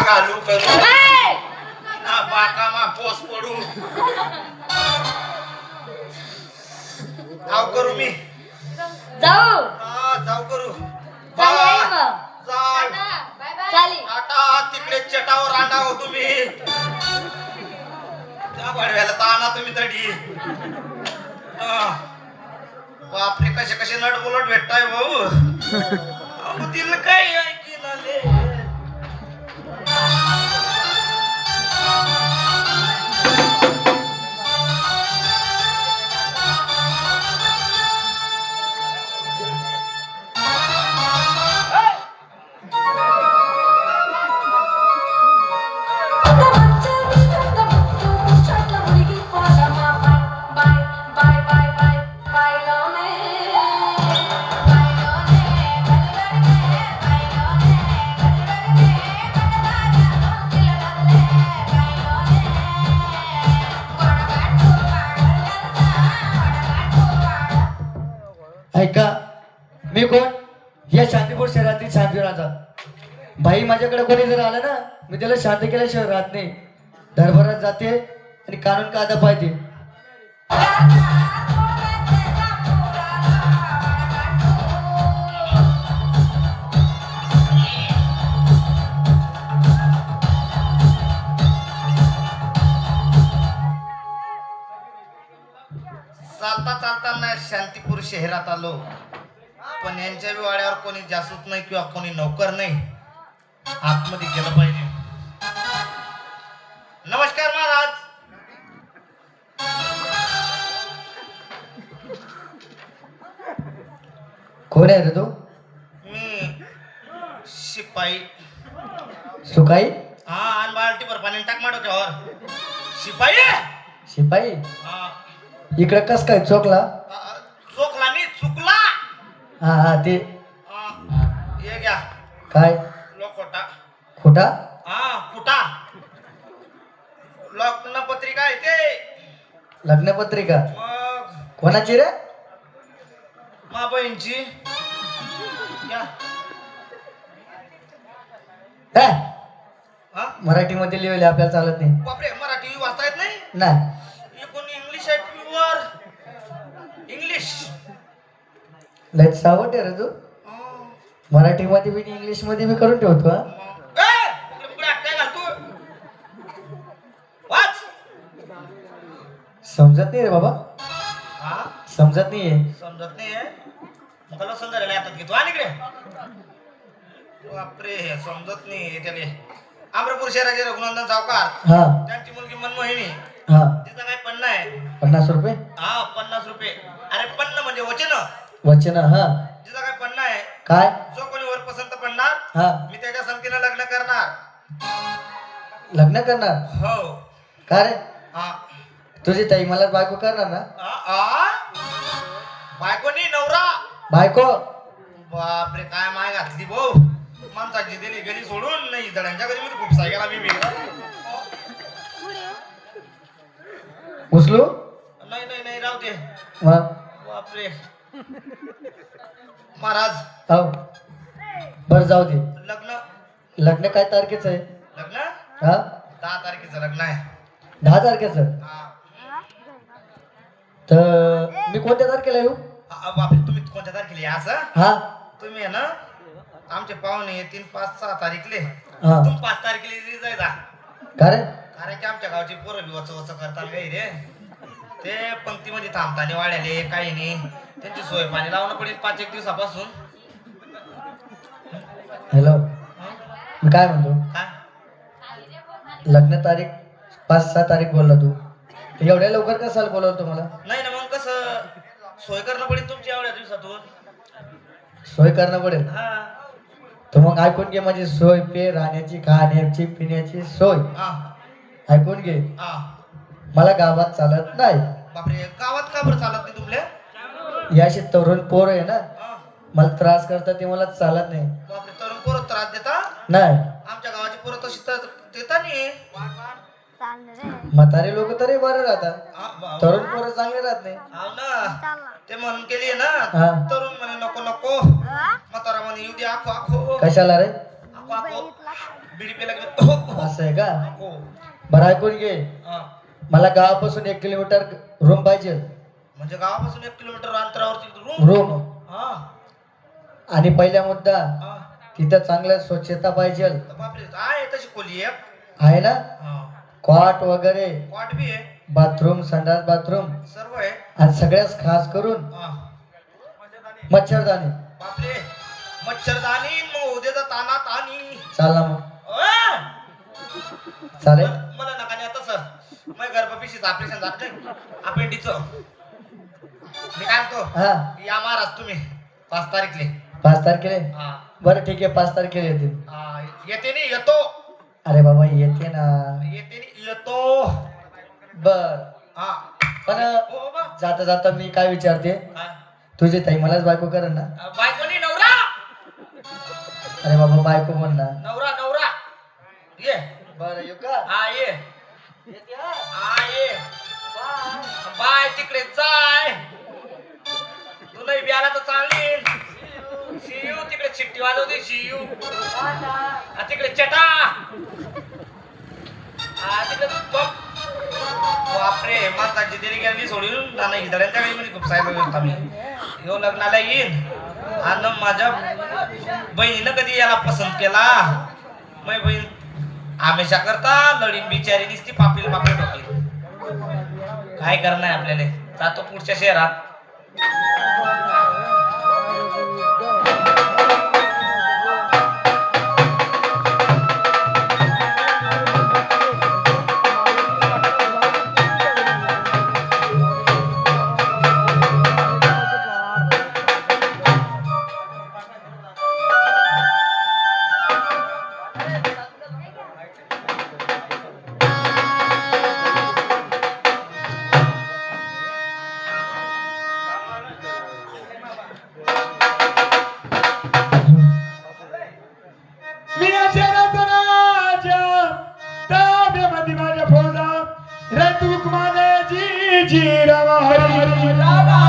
घालू करू ना बाका मा पोस पडू आव करू मी जाऊ जाऊ करू चालेल आता तिकडे चटावर रांडा हो तुम्ही त्या बडव्याला ताना तुम्ही तडी बापरे कसे कसे नट बोलट भेटताय भाऊ अहो दिल काय ऐकी नाले ऐका मी कोण या शांतीपूर शहरातील शांती राजा भाई माझ्याकडे कोणी जर आलं ना मी त्याला शांत केल्याशिवाय राहत नाही दरबारात जाते आणि कानून कायदा पाहिजे चालता चालताना शांतीपूर शहरात आलो पण यांच्या वाड्यावर कोणी जासूस नाही किंवा कोणी नौकर नाही आतमध्ये गेलं पाहिजे नमस्कार महाराज कोण आहे रे तो मी शिपाई सुकाई हा आणि बाल्टीभर पाणी टाक माडो त्यावर शिपाई शिपाई हा इकडे कस काय चोकला चोकला नाही चुकला हा हा ते हे घ्या काय लोखोटा खोटा हा कुटा लग्न पत्रिका आहे ते लग्नपत्रिका मग कोणाची रे मा बहीणची घ्या काय हा मराठीमध्ये लिहिले आपल्याला चालत नाही बापरे मराठी वाचता येत नाही नाही हे कोणी इंग्लिश आहे प्युअर इंग्लिश लय सावट आहे रे तू मराठीमध्ये बी इंग्लिश मध्ये बी करून ठेवतो हा काय घालतो वाच समजत नाही रे बाबा हा समजत नाहीये समजत नाही मग मला समजायला हातात घेतो आणि इकडे बापरे समजत नाही त्याले अमरापूर शहराचे रघुनंदन सावकार हा त्यांची मुलगी मनमोहिनी हा तिचा काय पन्ना आहे 50 रुपये हा 50 रुपये अरे पन्न म्हणजे वचन वचन हा तिचा काय पन्ना आहे काय जो कोणी वर पसंत पडणार हा मी त्याच्या संगतीनं लग्न करणार लग्न करणार हो का रे हा तुझी ताई मला बायको करणार ना बायकोनी नवरा बायको बापरे काय माय घातली भाऊ माणसाची दिली गली सोडून नाही जणांच्या घरी मध्ये खूप सायकल आम्ही उचलू नाही नाही नाही राहू दे मग बापरे महाराज हो बर जाऊ दे लग्न लग्न काय तारखेचं आहे लग्न हा 10 तारखेचं लग्न आहे 10 तारखेचं हा तर मी कोणत्या तारखेला येऊ बापरे तुम्ही कोणत्या तारखेला या असं हा तुम्ही आहे ना आमचे पाहुणे येतील 5-6 तारीखले हा तुम्ही 5 तारखेला जायचा का रे कारण की आमच्या गावची पोरं बी वच करतात काही रे ते पंक्तीमध्ये थांबताना वाढले काही नाही त्यांची सोय पाणी लावणं पडेल 5-1 दिवसापासून हॅलो मी काय म्हणतो काय लग्न तारीख 5-6 तारीख बोलला तू एवढ्या लवकर कशाला बोलवलं तुम्हाला नाही ना मग कसं सोय करणं पडेल तुमची एवढ्या दिवसातून सोय करणं पडेल हा तर मग ऐकून घे माझी सोय पे राहण्याची खाण्याची पिण्याची सोय हा ऐकून घे हा मला गावात चालत नाही बापरे गावात का बरं चालत नाही तुमले याशी तरुण पोर आहे ना हा मला त्रास करतात ते मला चालत नाही बापरे तरुण पोरं त्रास देता नाही आमच्या गावाची पोरं तशी तर देता नाही म्हातारे लोक तरी बरे राहतात हा, तरुण पोरं चांगले राहत नाही हाव ना ते म्हणून केली ना हा. तरुण म्हणे नको नको म्हातारा म्हणे येऊ दे आखो आखो कशाला रे आखो आखो बिडी पे लागले असं आहे का? हो बरं ऐकून घे, हा. मला गावापासून 1 किलोमीटर रूम पाहिजे. म्हणजे गावापासून 1 किलोमीटर अंतरावरती रूम. रूम. हा आणि पहिला मुद्दा, हा. तिथं चांगलं स्वच्छता पाहिजे. तर बापरे आहे तशी खोली एक. आहे ना? हा. कॉट वगैरे, कॉट बी आहे, बाथरूम, संडास बाथरूम, सर्व आहे. आणि सगळ्यात खास करून हा. मच्छरदाणी. बापरे मच्छरदाणी, मग उद्याचा ताना तानी. चालला मग. अं! चालेल. मला नका नाही आता सर, मग गर्भपिशीचं ऑपरेशन झालं नाही, अपेंडिचं. मी काय म्हणतो, हा, या महाराज तुम्ही 5 तारीखले. 5 तारखेला. हा. बरं ठीक आहे, 5 तारखेला येते. हा, येते नाही येतो. अरे बाबा येते ना. येते नाही येतो. बर. हा. पण हो बा. जाता जाता मी काय विचारते, हा. तुझी ताई मलाच बायको करेन ना? बायको नाही, नवरा. अरे बाबा बायको म्हण ना. नवरा नवरा. ये. बरं येऊ का? हा ये. हा ये. बाय तिकडे जाय. तू नाही बियाला तर चालेल. शियू तिकडे चिट्टी वाजवते शियू. तिकडे चटा. तिकडे बघ. बापरे माताची देरी गेली सोडून नाही हिदड्यांच्या वेळी म्हणजे खूप साहेब होता मी. यो लग्नाला येईन आणि माझ्या बहिणीनं कधी याला पसंत केला. माझी बहीण आमेशा करता लढीन बिचारी निसती पापील पापील ठोकील. काय करणार आपल्याला, जातो पुढच्या शहरात. मी अशरथ राजा ताब्यामध्ये माझ्या फौजा रे तुकमाने जी जी रवा हरी हरी रामा